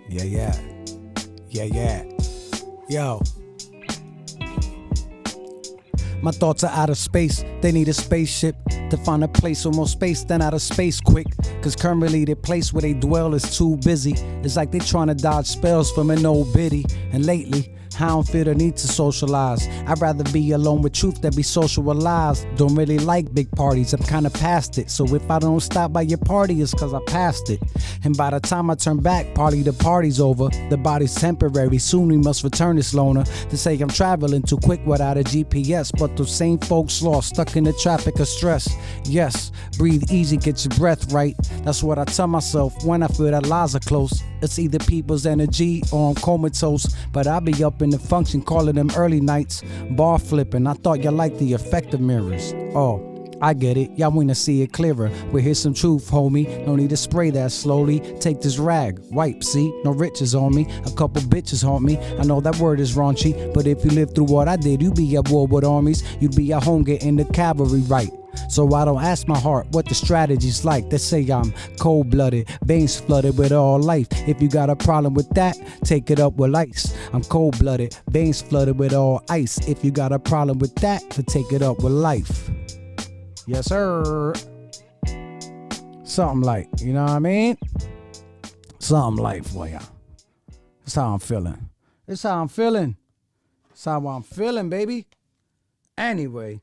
Yeah. Yo. My thoughts are out of space. They need a spaceship to find a place with more space than out of space quick. Cause currently the place where they dwell is too busy. It's like they trying to dodge spells from an old biddy. And lately, I don't feel the need to socialize. I'd rather be alone with truth than be socialized. Don't really like big parties, I'm kinda past it. So if I don't stop by your party, it's cause I passed it. And by the time I turn back, the party's over. The body's temporary, soon we must return this loner. To say I'm traveling too quick without a GPS. But those same folks lost, stuck in the traffic of stress. Yes, breathe easy, get your breath right. That's what I tell myself when I feel that lies are close. It's either people's energy or I'm comatose. But I be up in the function calling them early nights. Bar flipping, I thought you liked the effect of mirrors. Oh, I get it, y'all wanna see it clearer. Well, here's some truth, homie. No need to spray that slowly. Take this rag, wipe, see? No riches on me. A couple bitches haunt me. I know that word is raunchy, but if you live through what I did, you be at war with armies. You'd be at home getting the cavalry right. So I don't ask my heart what the strategy's like. They say I'm cold-blooded, veins flooded with all life. If you got a problem with that, take it up with ice. I'm cold-blooded, veins flooded with all ice. If you got a problem with that, then take it up with life. Yes, sir. Something like, you know what I mean? Something like for ya. That's how I'm feeling. That's how I'm feeling. That's how I'm feeling, baby. Anyway.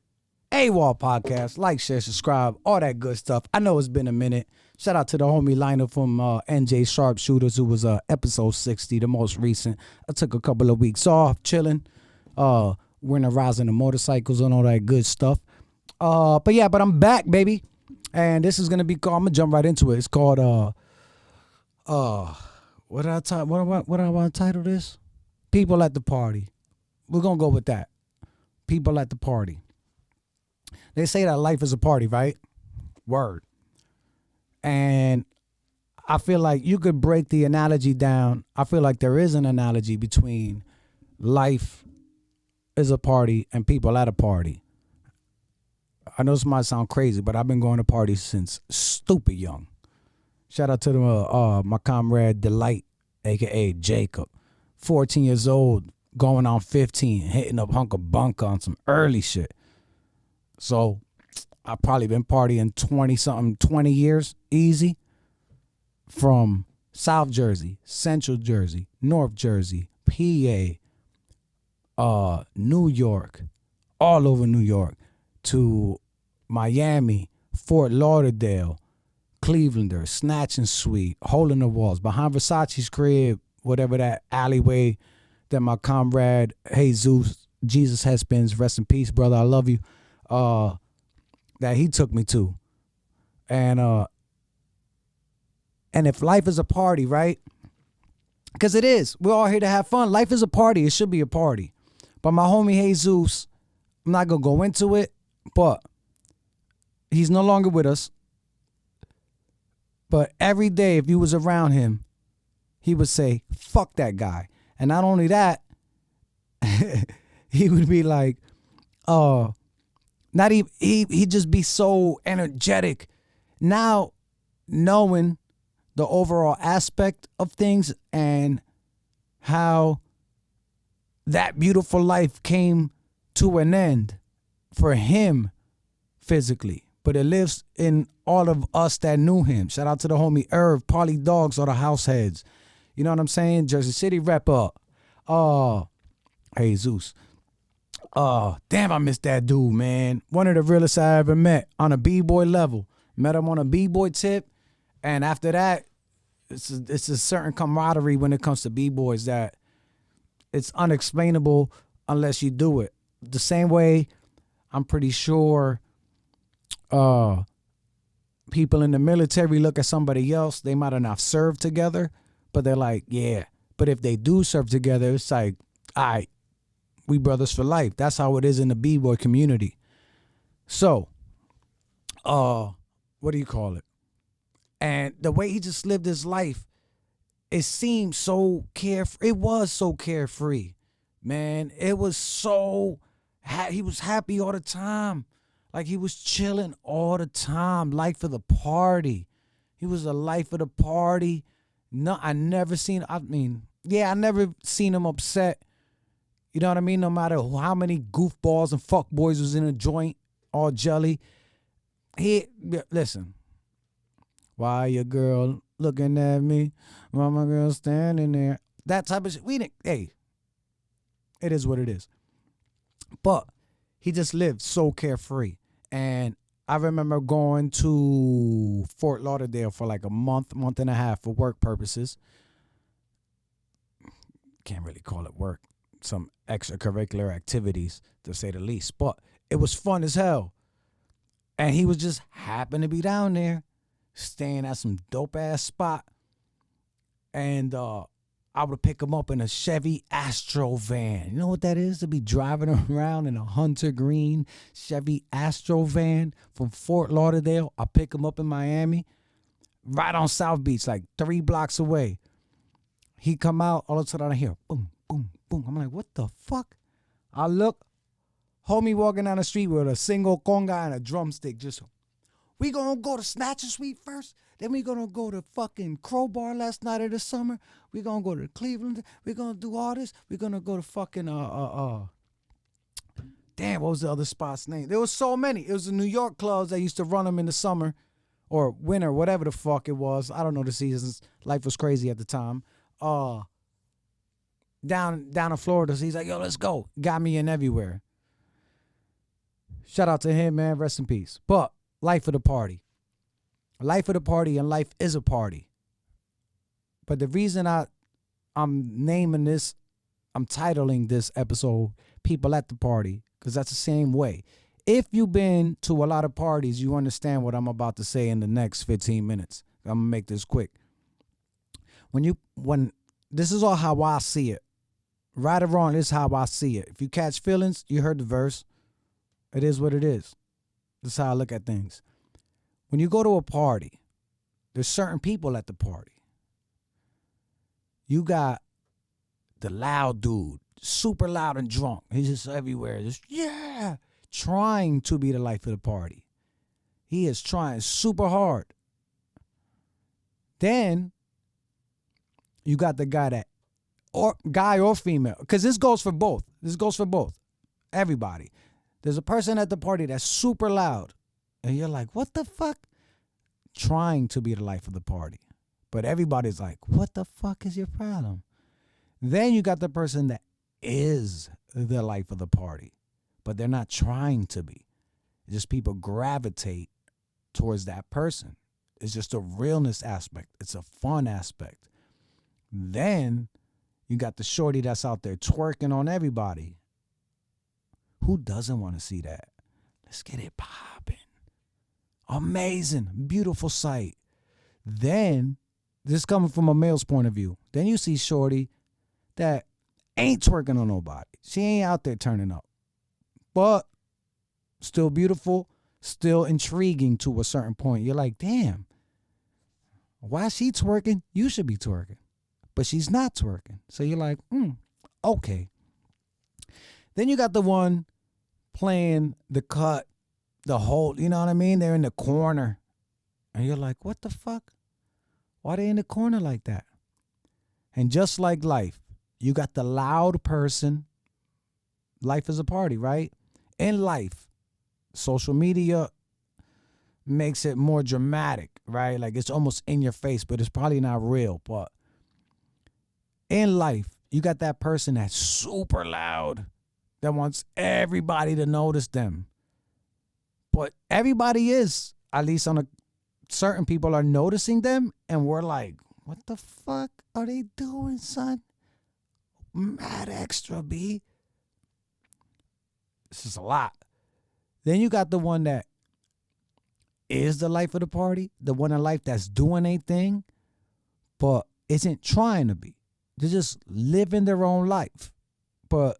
AWOL podcast, like, share, subscribe, all that good stuff. I know it's been a minute. Shout out to the homie Liner from NJ Sharpshooters, who was episode 60, the most recent. I took a couple of weeks off, chilling, winter rising the motorcycles and all that good stuff. But I'm back, baby. And this is gonna be called, I'm gonna jump right into it. It's called what do I want to title this? People at the Party. We're gonna go with that. People at the Party. They say that life is a party, right? Word. And I feel like you could break the analogy down. I feel like there is an analogy between life is a party and people at a party. I know this might sound crazy, but I've been going to parties since stupid young. Shout out to my comrade Delight, a.k.a. Jacob. 14 years old, going on 15, hitting up Hunker Bunker on some early shit. So I've probably been partying 20 years, easy, from South Jersey, Central Jersey, North Jersey, PA, New York, all over New York, to Miami, Fort Lauderdale, Clevelander, Snatch and Sweet, Hole in the Walls, behind Versace's crib, whatever that alleyway that my comrade Jesus Hespins, rest in peace, brother, I love you, that he took me to. And if life is a party, right? Because it is. We're all here to have fun. Life is a party. It should be a party. But my homie Jesus, I'm not going to go into it, but he's no longer with us. But every day, if you was around him, he would say, fuck that guy. And not only that, he would be like, not even, he'd just be so energetic. Now, knowing the overall aspect of things and how that beautiful life came to an end for him physically, but it lives in all of us that knew him. Shout out to the homie Irv, Polly Dogs, or the house heads. You know what I'm saying? Jersey City rep up. Jesus. Damn, I miss that dude, man. One of the realest I ever met on a B-boy level. Met him on a B-boy tip. And after that, it's a certain camaraderie when it comes to B-boys that it's unexplainable unless you do it. The same way, I'm pretty sure people in the military look at somebody else. They might have not served together, but they're like, yeah. But if they do serve together, it's like, all right, we brothers for life. That's how it is in the B-boy community. So, what do you call it? And the way he just lived his life, it seemed so carefree. It was so carefree, man. It was so, he was happy all the time. Like he was chilling all the time. Life of the party. He was the life of the party. No, I never seen. I mean, yeah, I never seen him upset. You know what I mean? No matter how many goofballs and fuckboys was in a joint, all jelly. Listen. Why your girl looking at me? Why my girl standing there? That type of shit. We didn't. Hey, it is what it is. But he just lived so carefree. And I remember going to Fort Lauderdale for like a month and a half for work purposes. Can't really call it work. Some extracurricular activities, to say the least. But it was fun as hell. And he was just happened to be down there, staying at some dope ass spot. And I would pick him up in a Chevy Astro van. You know what that is? To be driving around in a Hunter Green Chevy Astro van from Fort Lauderdale. I pick him up in Miami, right on South Beach, like 3 blocks away. He come out, all of a sudden I hear boom, boom, boom. I'm like, what the fuck? I look, homie walking down the street with a single conga and a drumstick. Just, we gonna go to Snatcher Suite first? Then we gonna go to fucking Crowbar last night of the summer. We gonna go to Cleveland. We gonna do all this. We gonna go to fucking damn, what was the other spot's name? There was so many. It was the New York clubs that used to run them in the summer or winter, whatever the fuck it was. I don't know the seasons. Life was crazy at the time. Down in Florida. So he's like, yo, let's go. Got me in everywhere. Shout out to him, man. Rest in peace. But life of the party. Life of the party, and life is a party. But the reason I'm naming this, I'm titling this episode People at the Party, because that's the same way. If you've been to a lot of parties, you understand what I'm about to say in the next 15 minutes. I'm going to make this quick. When this is all how I see it. Right or wrong, this is how I see it. If you catch feelings, you heard the verse. It is what it is. This is how I look at things. When you go to a party, there's certain people at the party. You got the loud dude, super loud and drunk. He's just everywhere, just, yeah, trying to be the life of the party. He is trying super hard. Then you got the guy that, or guy or female, because this goes for both. This goes for both. Everybody. There's a person at the party that's super loud. And you're like, what the fuck? Trying to be the life of the party. But everybody's like, what the fuck is your problem? Then you got the person that is the life of the party. But they're not trying to be. Just people gravitate towards that person. It's just a realness aspect. It's a fun aspect. Then you got the shorty that's out there twerking on everybody. Who doesn't want to see that? Let's get it popping. Amazing. Beautiful sight. Then, this coming from a male's point of view, then you see shorty that ain't twerking on nobody. She ain't out there turning up. But still beautiful, still intriguing to a certain point. You're like, damn, why is she twerking? You should be twerking. But she's not twerking. So you're like, okay. Then you got the one playing the cut, the whole, you know what I mean? They're in the corner. And you're like, what the fuck? Why they in the corner like that? And just like life, you got the loud person. Life is a party, right? In life, social media makes it more dramatic, right? Like it's almost in your face, but it's probably not real. But in life, you got that person that's super loud that wants everybody to notice them. But everybody is, at least on a certain people are noticing them, and we're like, what the fuck are they doing, son? Mad extra, B. This is a lot. Then you got the one that is the life of the party, the one in life that's doing a thing, but isn't trying to be. They're just living their own life. But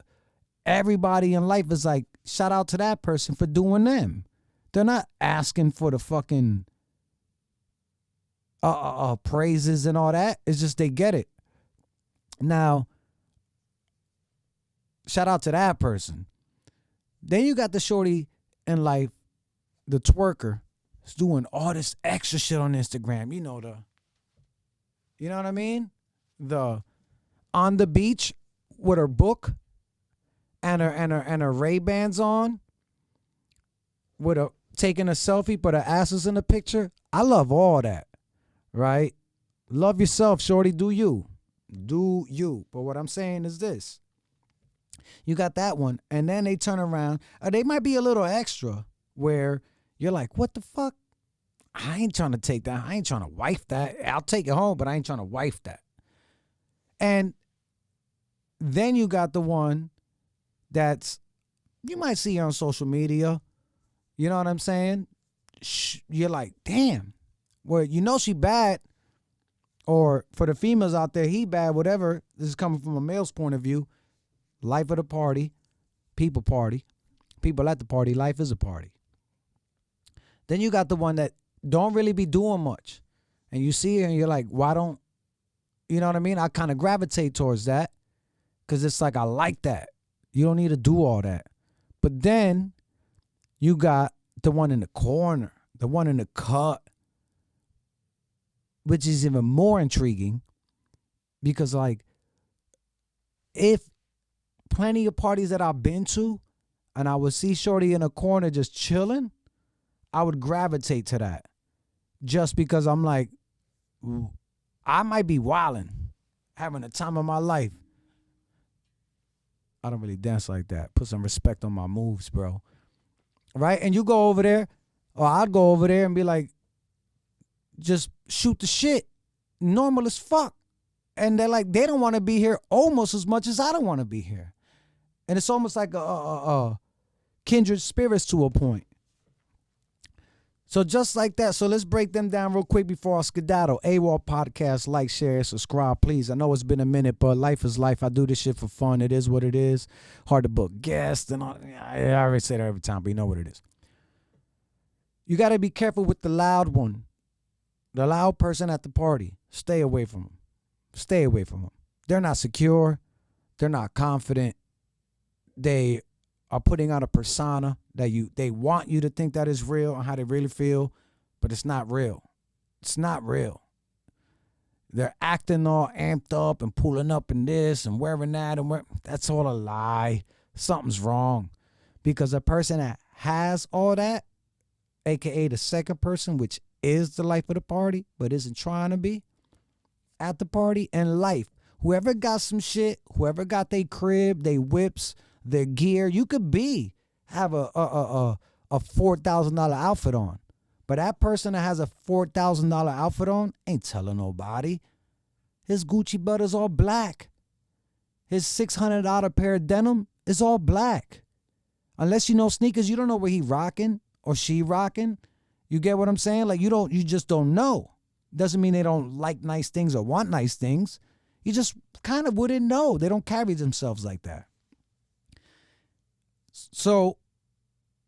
everybody in life is like, shout out to that person for doing them. They're not asking for the fucking praises and all that. It's just they get it. Now, shout out to that person. Then you got the shorty in life, the twerker, who's doing all this extra shit on Instagram. You know, You know what I mean? The on the beach with her book and her Ray-Bans on with a taking a selfie, but her ass is in the picture. I love all that, right? Love yourself, shorty. Do you. Do you. But what I'm saying is this. You got that one, and then they turn around. They might be a little extra where you're like, what the fuck? I ain't trying to take that. I ain't trying to wife that. I'll take it home, but I ain't trying to wife that. And then you got the one that's, you might see her on social media. You know what I'm saying? You're like, damn. Well, you know she bad. Or for the females out there, he bad, whatever. This is coming from a male's point of view. Life of the party. People at the party. Life is a party. Then you got the one that don't really be doing much. And you see her and you're like, why don't, you know what I mean? I kind of gravitate towards that because it's like, I like that. You don't need to do all that. But then you got the one in the corner, the one in the cut, which is even more intriguing because, like, if plenty of parties that I've been to and I would see shorty in a corner just chilling, I would gravitate to that just because I'm like, I might be wilding, having the time of my life. I don't really dance like that. Put some respect on my moves, bro. Right? And you go over there, or I'd go over there and be like, just shoot the shit. Normal as fuck. And they're like, they don't want to be here almost as much as I don't want to be here. And it's almost like a kindred spirits to a point. So just like that. So let's break them down real quick before I skedaddle. AWOL podcast, like, share, subscribe, please. I know it's been a minute, but life is life. I do this shit for fun. It is what it is. Hard to book guests and all. I already say that every time, but you know what it is. You got to be careful with the loud one. The loud person at the party. Stay away from them. Stay away from them. They're not secure. They're not confident. They are putting out a persona that they want you to think that is real and how they really feel, but it's not real. It's not real. They're acting all amped up and pulling up in this and wearing that and that's all a lie. Something's wrong. Because a person that has all that, aka the second person, which is the life of the party, but isn't trying to be at the party, and life. Whoever got some shit, whoever got their crib, they whips, their gear, you could have a $4,000 outfit on. But that person that has a $4,000 outfit on ain't telling nobody. His Gucci belt is all black. His $600 pair of denim is all black. Unless you know sneakers, you don't know where he rocking or she rocking. You get what I'm saying? Like, you just don't know. Doesn't mean they don't like nice things or want nice things. You just kind of wouldn't know. They don't carry themselves like that. So,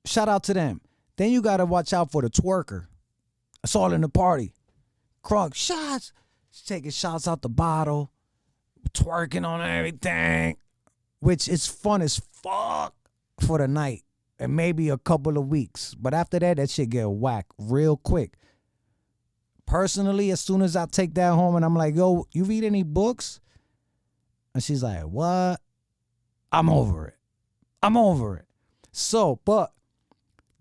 shout out to them. Then you got to watch out for the twerker. It's all in the party. Crunk shots. Taking shots out the bottle. Twerking on everything. Which is fun as fuck for the night. And maybe a couple of weeks. But after that shit get whacked real quick. Personally, as soon as I take that home and I'm like, yo, you read any books? And she's like, what? I'm over it. I'm over it. So, but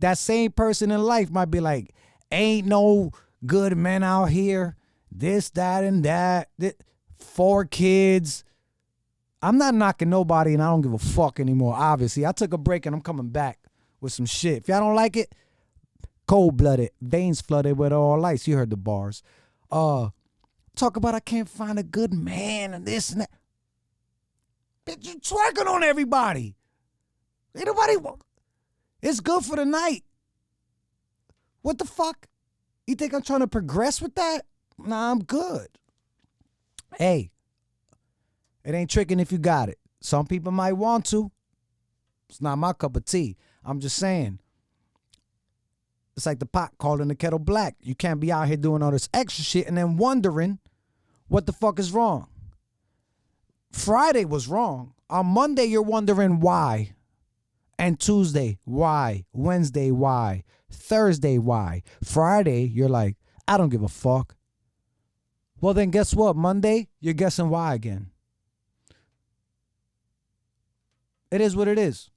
that same person in life might be like, ain't no good men out here. This, that, and that. 4 kids. I'm not knocking nobody and I don't give a fuck anymore, obviously. I took a break and I'm coming back with some shit. If y'all don't like it, cold-blooded, veins flooded with all lights. You heard the bars. Talk about I can't find a good man and this and that. Bitch, you twerking on everybody. Ain't nobody. It's good for the night. What the fuck? You think I'm trying to progress with that? Nah, I'm good. Hey, it ain't tricking if you got it. Some people might want to. It's not my cup of tea. I'm just saying. It's like the pot calling the kettle black. You can't be out here doing all this extra shit and then wondering what the fuck is wrong. Friday was wrong. On Monday, you're wondering why. And Tuesday, why? Wednesday, why? Thursday, why? Friday, you're like, I don't give a fuck. Well, then guess what? Monday, you're guessing why again. It is what it is.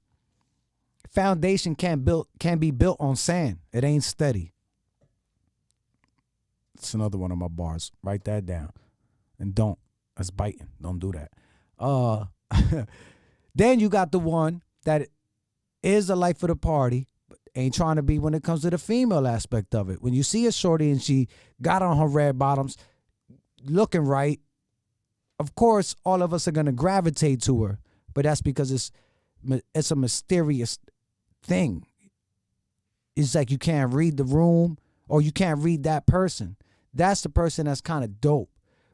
Foundation can't be built on sand. It ain't steady. It's another one of my bars. Write that down. And don't. That's biting. Don't do that. Then you got the one that is the life of the party, but ain't trying to be when it comes to the female aspect of it. When you see a shorty and she got on her red bottoms, looking right, of course, all of us are going to gravitate to her. But that's because it's a mysterious thing. It's like you can't read the room or you can't read that person. That's the person that's kind of dope,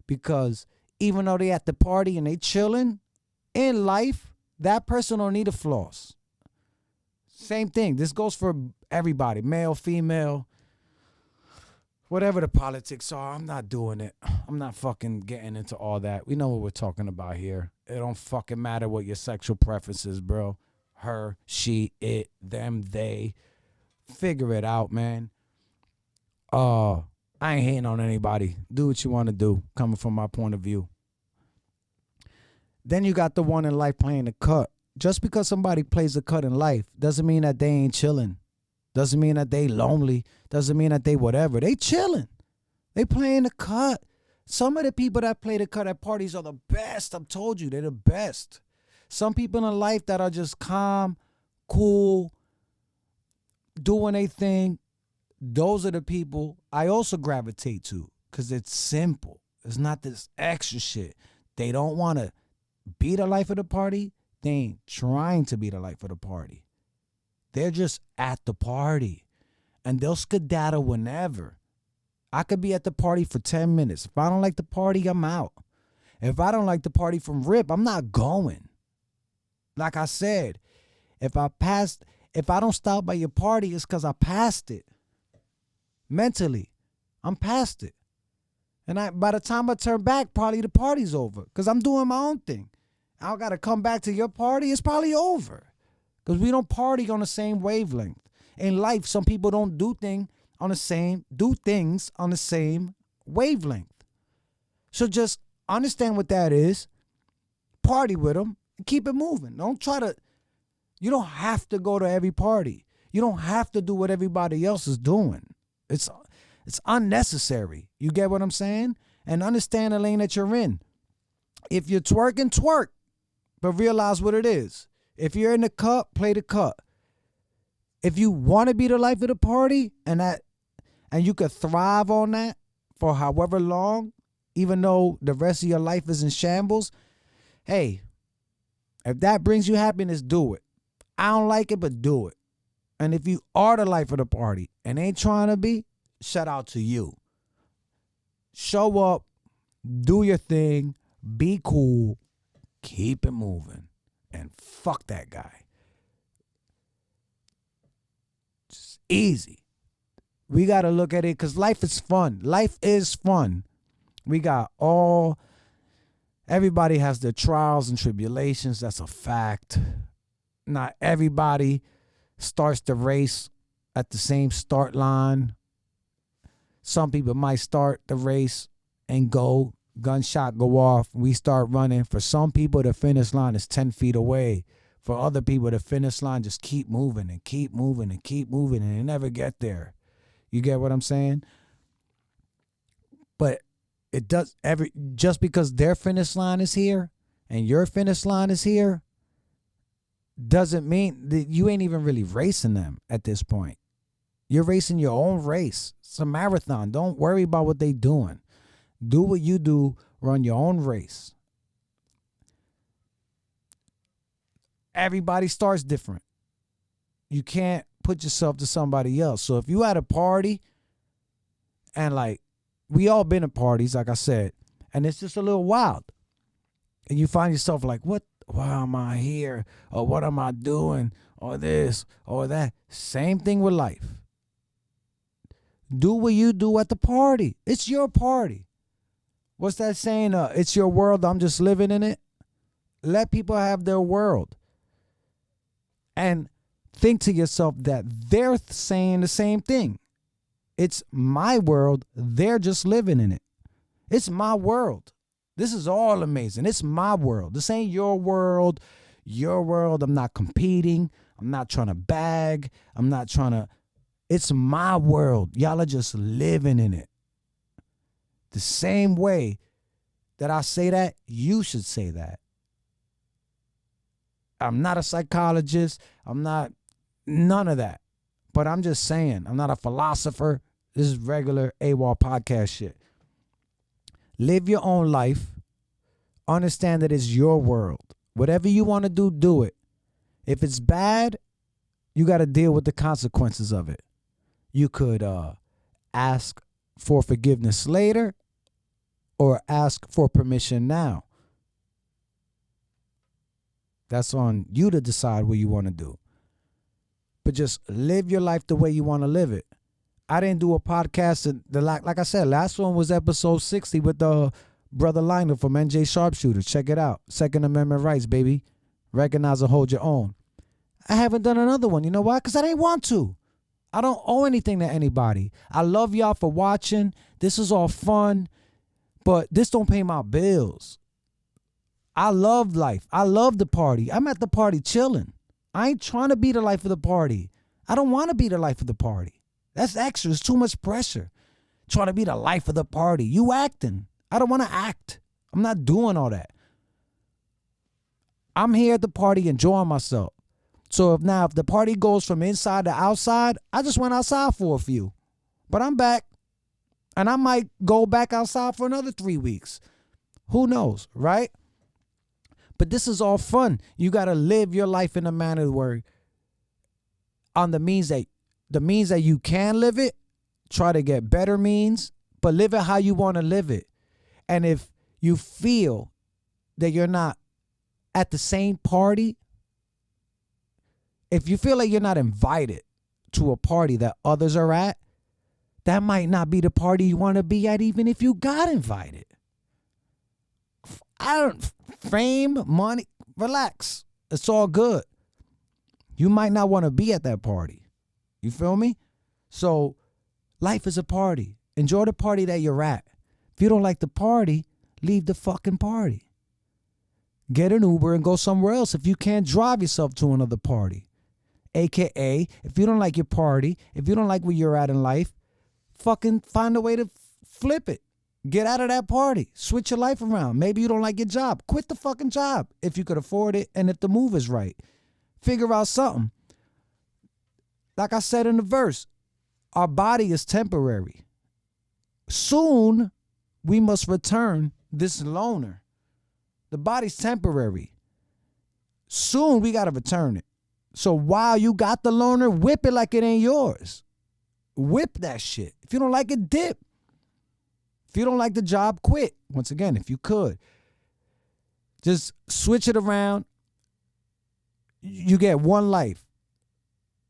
because even though they at the party and they chilling, in life, that person don't need a floss. Same thing. This goes for everybody, male, female, whatever the politics are. I'm not doing it. I'm not fucking getting into all that. We know what we're talking about here. It don't fucking matter what your sexual preference is, bro. Her, she, it, them, they. Figure it out, man. I ain't hating on anybody. Do what you want to do, coming from my point of view. Then you got the one in life playing the cut. Just because somebody plays the cut in life doesn't mean that they ain't chilling. Doesn't mean that they lonely. Doesn't mean that they whatever. They chilling. They playing the cut. Some of the people that play the cut at parties are the best. I've told you, they're the best. Some people in life that are just calm, cool, doing a thing, those are the people I also gravitate to, because it's simple. It's not this extra shit. They don't want to be the life of the party. They ain't trying to be the life of the party. They're just at the party, and they'll skedaddle whenever. I could be at the party for 10 minutes. If I don't like the party, I'm out. If I don't like the party from rip, I'm not going. Like I said, if I don't stop by your party, it's because I passed it. Mentally, I'm past it. And by the time I turn back, probably the party's over, because I'm doing my own thing. I got to come back to your party, it's probably over, because we don't party on the same wavelength. In life, some people don't do things on the same wavelength. So just understand what that is. Party with them and keep it moving. You don't have to go to every party. You don't have to do what everybody else is doing. It's unnecessary. You get what I'm saying? And understand the lane that you're in. If you're twerking, twerk, but realize what it is. If you're in the cut, play the cut. If you want to be the life of the party and you could thrive on that for however long, even though the rest of your life is in shambles, hey, if that brings you happiness, do it. I don't like it, but do it. And if you are the life of the party and ain't trying to be, shout out to you. Show up, do your thing, be cool, keep it moving, and fuck that guy. Just easy. We got to look at it because life is fun. Life is fun. Everybody has their trials and tribulations. That's a fact. Not everybody starts the race at the same start line. Some people might start the race and gunshot go off. We start running. For some people, the finish line is 10 feet away. For other people, the finish line just keep moving and keep moving and keep moving, and they never get there. You get what I'm saying? But it does just because their finish line is here and your finish line is here doesn't mean that you ain't even really racing them at this point. You're racing your own race. It's a marathon. Don't worry about what they doing. Do what you do. Run your own race. Everybody starts different. You can't put yourself to somebody else. So if you at a party and like we all been at parties, like I said, and it's just a little wild, and you find yourself like, why am I here? Or what am I doing? Or this or that. Same thing with life. Do what you do at the party. It's your party. What's that saying? It's your world. I'm just living in it. Let people have their world. And think to yourself that they're saying the same thing. It's my world. They're just living in it. It's my world. This is all amazing. It's my world. This ain't your world. Your world. I'm not competing. I'm not trying to bag. I'm not trying to. It's my world. Y'all are just living in it. The same way that I say that, you should say that. I'm not a psychologist. I'm not none of that. But I'm just saying, I'm not a philosopher. This is regular AWOL podcast shit. Live your own life. Understand that it's your world. Whatever you want to do, do it. If it's bad, you got to deal with the consequences of it. You could ask for forgiveness later or ask for permission now. That's on you to decide what you want to do. But just live your life the way you want to live it. I didn't do a podcast. Like I said, last one was episode 60 with the brother Lionel from NJ Sharpshooter. Check it out. Second Amendment rights, baby. Recognize and hold your own. I haven't done another one. You know why? Because I didn't want to. I don't owe anything to anybody. I love y'all for watching. This is all fun. But this don't pay my bills. I love life. I love the party. I'm at the party chilling. I ain't trying to be the life of the party. I don't want to be the life of the party. That's extra. It's too much pressure. Trying to be the life of the party. You acting. I don't want to act. I'm not doing all that. I'm here at the party enjoying myself. So if the party goes from inside to outside, I just went outside for a few. But I'm back. And I might go back outside for another 3 weeks. Who knows, right? But this is all fun. You got to live your life in a manner where on the means that you can live it, try to get better means, but live it how you want to live it. And if you feel that you're not at the same party, if you feel like you're not invited to a party that others are at, that might not be the party you want to be at, even if you got invited. Fame, money, relax. It's all good. You might not want to be at that party. You feel me? So life is a party. Enjoy the party that you're at. If you don't like the party, leave the fucking party. Get an Uber and go somewhere else if you can't drive yourself to another party. AKA, if you don't like your party, if you don't like where you're at in life, fucking find a way to flip it. Get out of that party. Switch your life around. Maybe you don't like your job. Quit the fucking job if you could afford it and if the move is right. Figure out something. Like I said in the verse, our body is temporary. Soon, we must return this loner. The body's temporary. Soon, we got to return it. So while you got the loner, whip it like it ain't yours. Whip that shit. If you don't like it, dip. If you don't like the job, quit. Once again, if you could. Just switch it around. You get one life,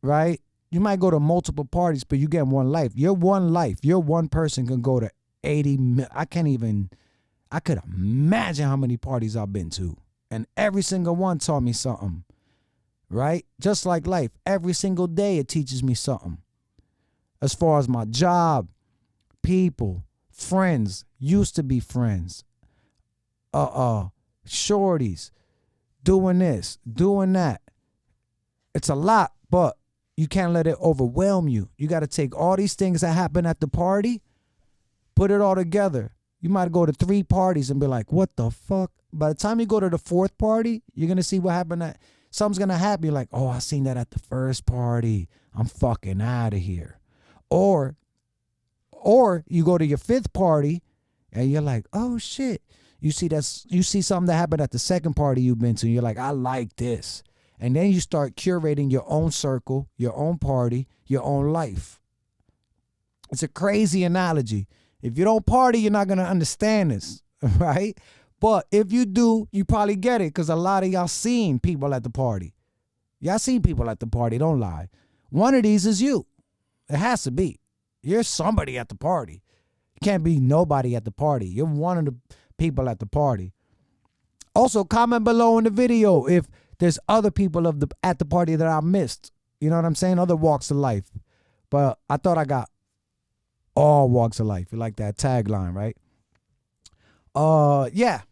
right? You might go to multiple parties, but you get one life. Your one life, your one person can go to 80. I could imagine how many parties I've been to. And every single one taught me something, right? Just like life. Every single day it teaches me something. As far as my job, people, friends, used to be friends, shorties, doing this, doing that. It's a lot, but you can't let it overwhelm you. You got to take all these things that happen at the party, put it all together. You might go to 3 parties and be like, what the fuck? By the time you go to the 4th party, you're going to see what happened. Something's going to happen. You're like, oh, I seen that at the first party. I'm fucking out of here. Or you go to your 5th party and you're like, oh shit. You see something that happened at the 2nd party you've been to. And you're like, I like this. And then you start curating your own circle, your own party, your own life. It's a crazy analogy. If you don't party, you're not going to understand this, right? But if you do, you probably get it because a lot of y'all seen people at the party. Y'all seen people at the party, don't lie. One of these is you. It has to be. You're somebody at the party. You can't be nobody at the party. You're one of the people at the party. Also, comment below in the video if there's other people at the party that I missed. You know what I'm saying? Other walks of life. But I thought I got all walks of life. You like that tagline, right? Yeah.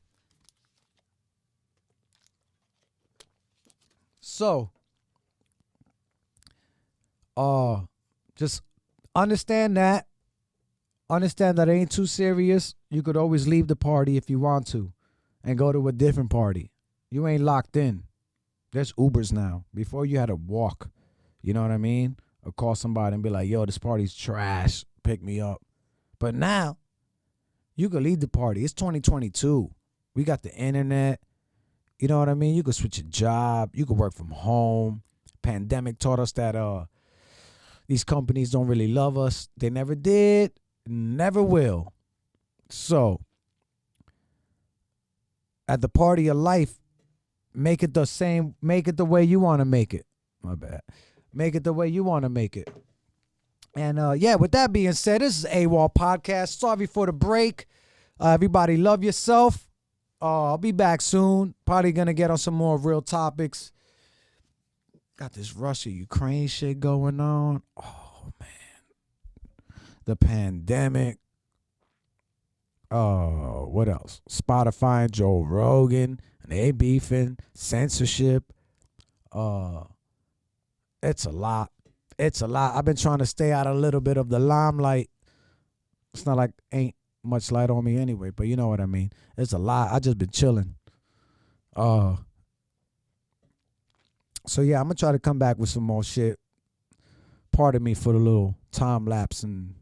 So, uh, just understand that. Understand that it ain't too serious. You could always leave the party if you want to and go to a different party. You ain't locked in. There's Ubers now. Before you had to walk. You know what I mean? Or call somebody and be like, yo, this party's trash. Pick me up. But now, you could leave the party. It's 2022. We got the internet. You know what I mean? You could switch your job. You could work from home. Pandemic taught us that these companies don't really love us. They never did. Never will. So, at the party of life, make it the same. Make it the way you want to make it. My bad. Make it the way you want to make it. And yeah, with that being said, this is AWOL Podcast. Sorry for the break. Everybody love yourself. I'll be back soon. Probably going to get on some more real topics. Got this Russia-Ukraine shit going on. Oh, man. The pandemic. What else? Spotify and Joe Rogan. And they beefing. Censorship. It's a lot. It's a lot. I've been trying to stay out a little bit of the limelight. It's not like ain't much light on me anyway, but you know what I mean. It's a lot. I just been chilling. So yeah, I'm gonna try to come back with some more shit. Pardon me for the little time lapse and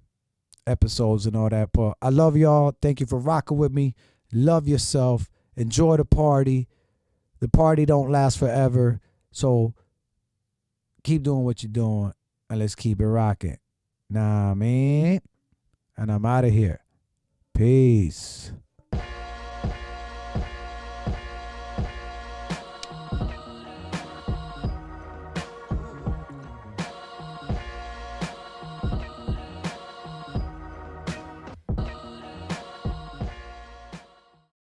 episodes and all that, but I love y'all. Thank you for rocking with me. Love yourself. Enjoy the party. The party don't last forever, so keep doing what you're doing and let's keep it rocking. Nah, man. And I'm out of here. Peace.